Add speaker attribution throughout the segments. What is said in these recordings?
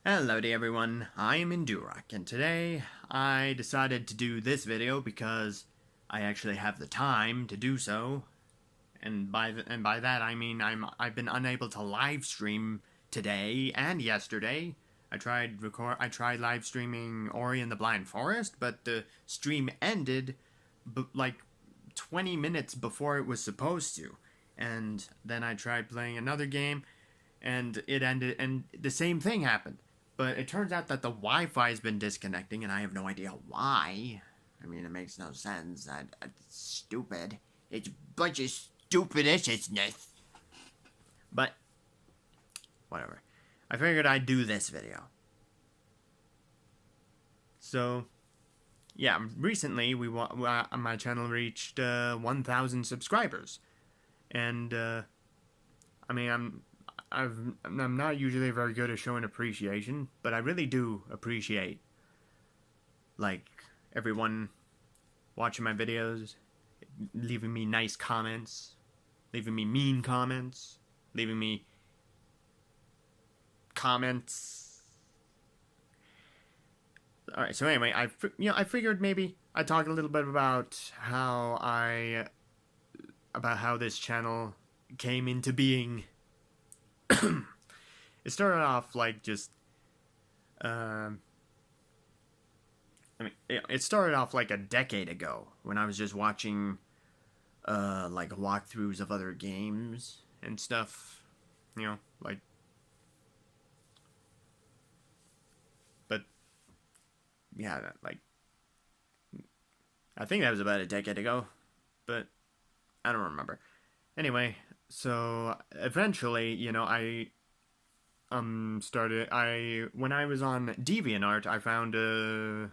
Speaker 1: Hello to everyone, I am Indurok, and today I decided to do this video because I actually have the time to do so, and by that I mean I've been unable to live stream today and yesterday. I tried live streaming Ori and the Blind Forest, but the stream ended like 20 minutes before it was supposed to. And then I tried playing another game and it ended and the same thing happened. But it turns out that the Wi-Fi has been disconnecting, and I have no idea why. I mean, it makes no sense. It's stupid. It's a bunch of stupidishness. But whatever. I figured I'd do this video. So, yeah, recently my channel reached 1,000 subscribers, and I mean, I'm not usually very good at showing appreciation, but I really do appreciate, like, everyone watching my videos, leaving me nice comments, leaving me mean comments, leaving me comments. All right, so anyway, I figured maybe I'd talk a little bit about how this channel came into being. It started off like just, it started off like a decade ago when I was just watching, like walkthroughs of other games and stuff, like. But yeah, like, I think that was about a decade ago, but I don't remember. Anyway, so eventually, when I was on DeviantArt, I found a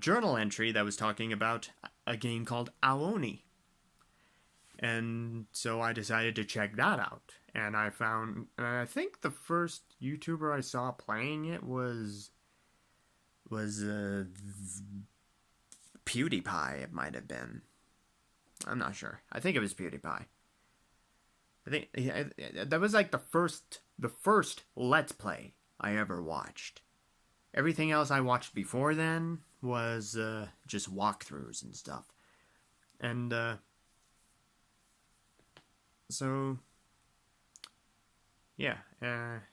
Speaker 1: journal entry that was talking about a game called Aoni, and so I decided to check that out. And I think the first YouTuber I saw playing it was PewDiePie. It might have been. I'm not sure. I think it was PewDiePie. I think that was like the first Let's Play I ever watched. Everything else I watched before then was just walkthroughs and stuff. And so yeah.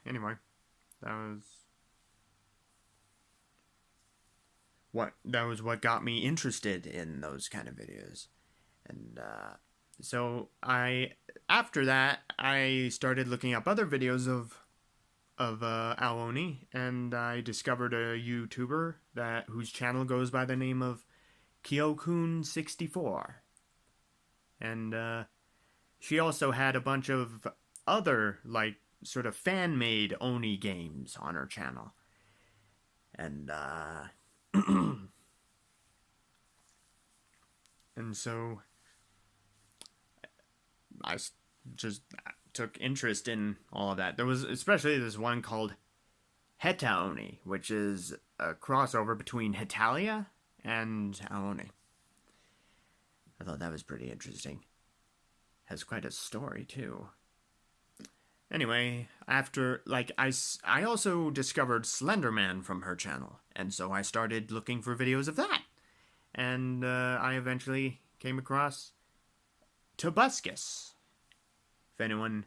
Speaker 1: Anyway, that was what got me interested in those kind of videos. And so after that I started looking up other videos of Aoni, and I discovered a YouTuber whose channel goes by the name of Kyokun64. And she also had a bunch of other, like, sort of fan-made Oni games on her channel. And and so I just took interest in all of that. There was especially this one called Heta Oni, which is a crossover between Hetalia and Aoni. I thought that was pretty interesting. Has quite a story too. Anyway, after, like, I also discovered Slenderman from her channel, and so I started looking for videos of that. And I eventually came across Tobuscus. If anyone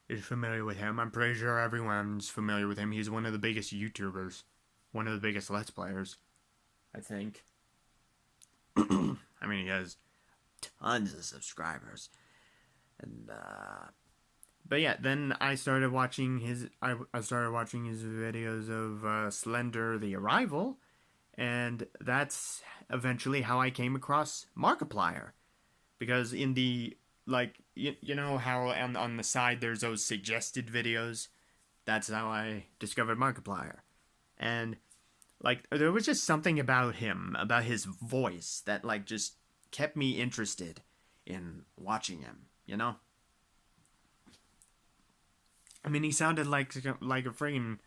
Speaker 1: is familiar with him, I'm pretty sure everyone's familiar with him. He's one of the biggest YouTubers, one of the biggest Let's Players, I think. I mean, he has tons of subscribers. And but yeah, then I started watching his videos of Slender the Arrival, and that's eventually how I came across Markiplier. Because in the, like, you know how on the side there's those suggested videos? That's how I discovered Markiplier. And, like, there was just something about him, about his voice, that, like, just kept me interested in watching him, you know? I mean, he sounded like a freaking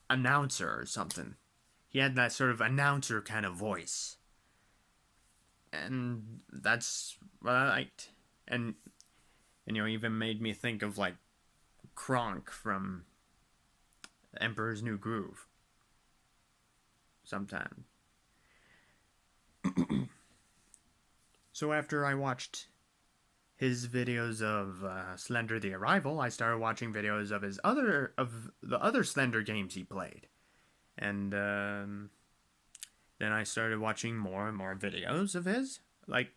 Speaker 1: announcer or something. He had that sort of announcer kind of voice. And that's what I liked. And even made me think of, like, Kronk from Emperor's New Groove. Sometime. So after I watched his videos of Slender the Arrival, I started watching videos of the other Slender games he played. And then I started watching more and more videos of his. Like,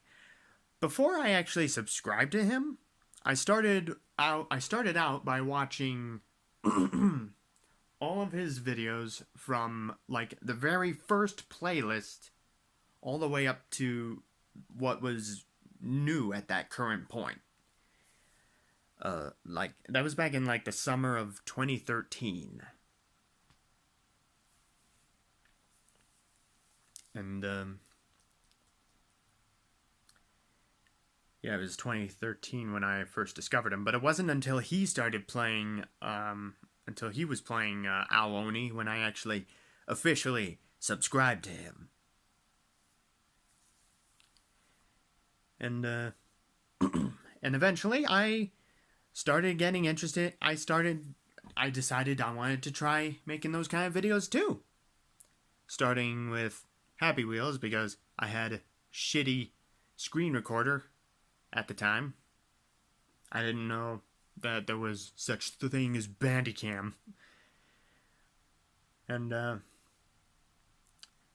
Speaker 1: before I actually subscribed to him, I started out by watching all of his videos from like the very first playlist all the way up to what was new at that current point. Like that was back in like the summer of 2013. And yeah, it was 2013 when I first discovered him, but it wasn't until he started playing until he was playing Aoni when I actually officially subscribed to him. And and eventually I started getting interested. I decided I wanted to try making those kind of videos too. Starting with Happy Wheels because I had a shitty screen recorder at the time. I didn't know that there was such a thing as Bandicam. And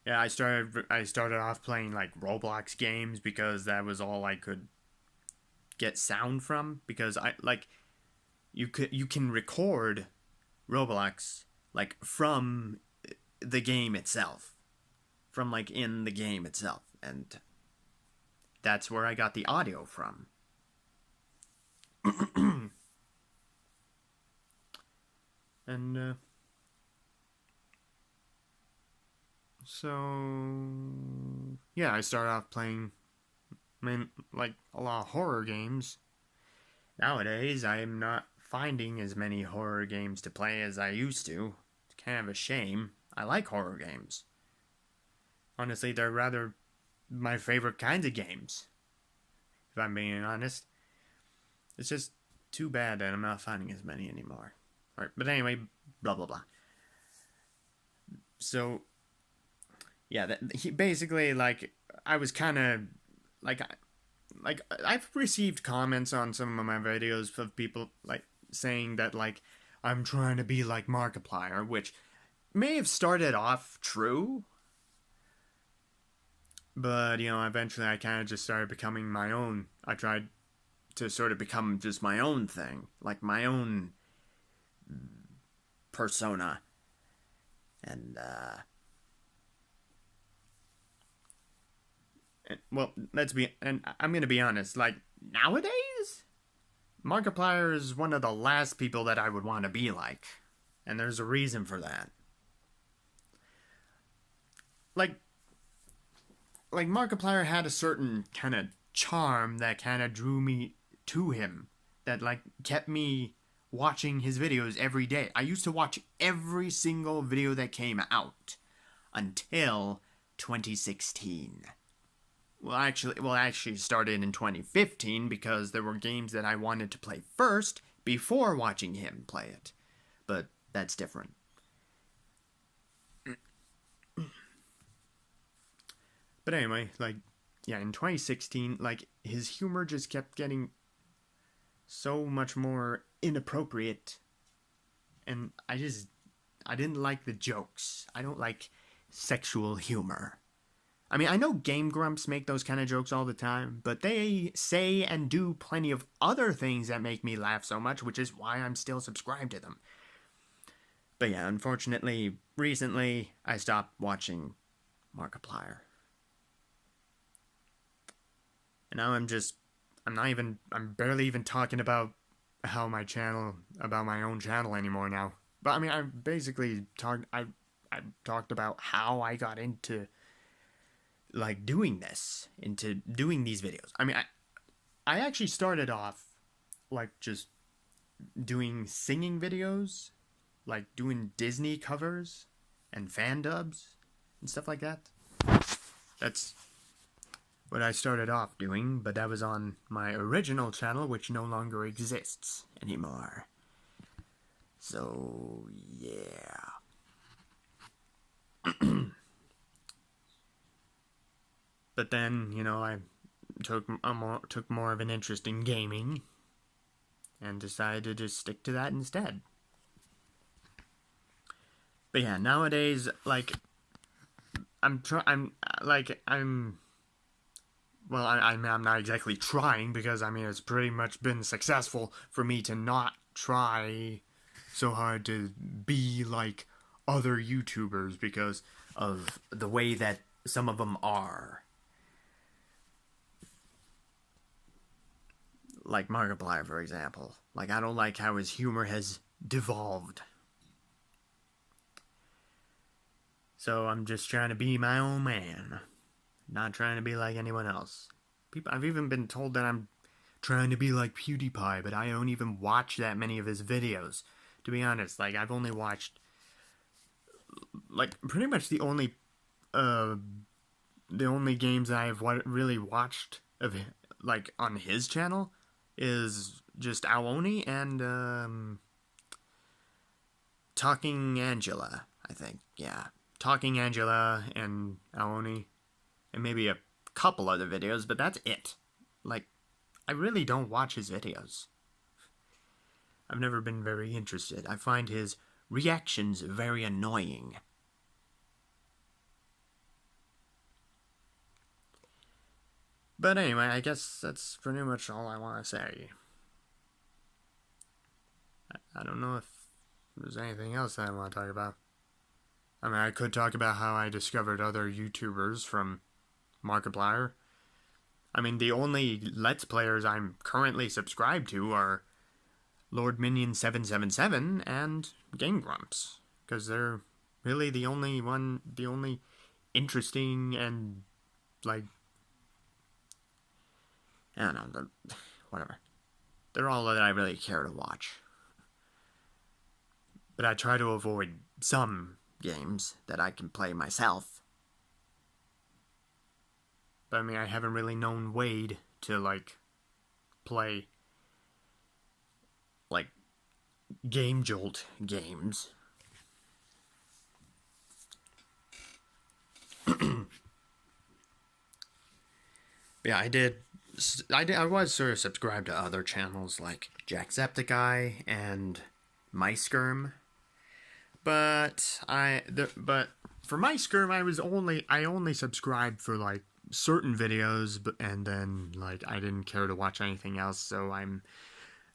Speaker 1: yeah, I started off playing like Roblox games because that was all I could get sound from, because you can record Roblox like from the game itself. From like in the game itself, and that's where I got the audio from. And so yeah, I started off playing like a lot of horror games. Nowadays, I am not finding as many horror games to play as I used to. It's kind of a shame. I like horror games. Honestly, they're rather my favorite kinds of games, if I'm being honest. It's just too bad that I'm not finding as many anymore. Alright, but anyway, blah blah blah. So, yeah, basically, like, I was kind of, like, I've received comments on some of my videos of people, like, saying that, like, I'm trying to be like Markiplier, which may have started off true. But, you know, eventually I kind of just started becoming my own. I tried to sort of become just my own thing. Like, my own persona. And, well, and I'm going to be honest. Like, nowadays, Markiplier is one of the last people that I would want to be like. And there's a reason for that. Like Markiplier had a certain kind of charm that kind of drew me to him, that like kept me watching his videos every day. I used to watch every single video that came out until 2016. Well, actually started in 2015 because there were games that I wanted to play first before watching him play it. But that's different. But anyway, like, yeah, in 2016, like, his humor just kept getting so much more inappropriate. And I didn't like the jokes. I don't like sexual humor. I mean, I know Game Grumps make those kind of jokes all the time, but they say and do plenty of other things that make me laugh so much, which is why I'm still subscribed to them. But yeah, unfortunately, recently, I stopped watching Markiplier. And now I'm barely even talking about my own channel anymore now. But I mean, I talked about how I got into, like, doing these videos. I mean, I actually started off, like, just doing singing videos, like, doing Disney covers and fan dubs and stuff like that. That's what I started off doing, but that was on my original channel, which no longer exists anymore. So, yeah. But then, I took more of an interest in gaming and decided to just stick to that instead. But yeah, nowadays, like, I'm not exactly trying, because it's pretty much been successful for me to not try so hard to be like other YouTubers because of the way that some of them are. Like Markiplier, for example. Like, I don't like how his humor has devolved. So I'm just trying to be my own man. Not trying to be like anyone else. I've even been told that I'm trying to be like PewDiePie, but I don't even watch that many of his videos. To be honest, like, I've only watched, like, pretty much the only games I've really watched of, like, on his channel is just Aoni and Talking Angela, I think. Yeah, Talking Angela and Aoni, and maybe a couple other videos, but that's it. Like, I really don't watch his videos. I've never been very interested. I find his reactions very annoying. But anyway, I guess that's pretty much all I want to say. I don't know if there's anything else that I want to talk about. I could talk about how I discovered other YouTubers from Markiplier. The only Let's Players I'm currently subscribed to are Lord Minion 777 and Game Grumps, because they're really the only interesting and, like, I don't know, whatever. They're all that I really care to watch. But I try to avoid some games that I can play myself. But I haven't really known Wade to, like, play, like, Game Jolt games. Yeah, I was sort of subscribed to other channels like Jacksepticeye and MySkirm. But for MySkirm, I only subscribed for, like, certain videos, and then, like, I didn't care to watch anything else, so I'm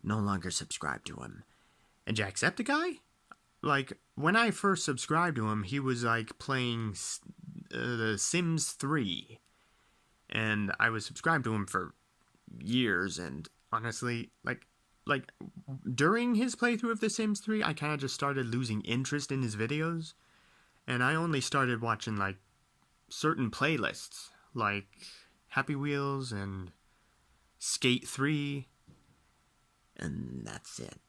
Speaker 1: no longer subscribed to him. And Jacksepticeye, like, when I first subscribed to him, he was, like, playing The Sims 3, and I was subscribed to him for years, and honestly, like during his playthrough of The Sims 3, I kind of just started losing interest in his videos, and I only started watching, like, certain playlists, like Happy Wheels and Skate 3, and that's it.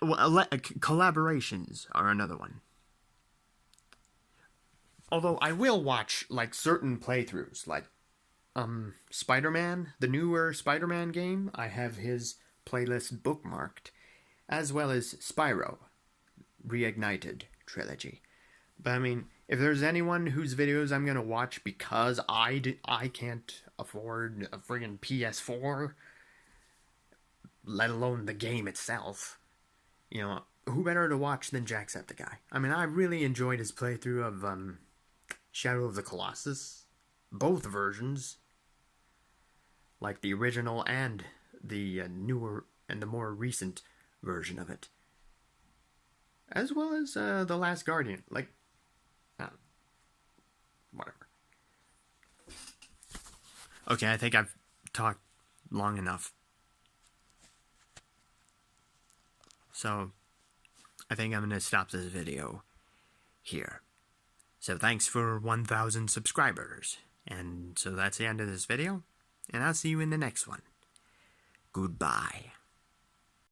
Speaker 1: Collaborations are another one. Although I will watch, like, certain playthroughs, like Spider-Man, the newer Spider-Man game. I have his playlist bookmarked, as well as Spyro Reignited trilogy. But if there's anyone whose videos I'm gonna watch because I can't afford a friggin' PS4, let alone the game itself, who better to watch than Jacksepticeye? I really enjoyed his playthrough of Shadow of the Colossus, both versions, like the original and the newer and the more recent version of it, as well as The Last Guardian. Like, whatever. Okay, I think I've talked long enough. So, I think I'm going to stop this video here. So thanks for 1,000 subscribers. And so that's the end of this video. And I'll see you in the next one. Goodbye.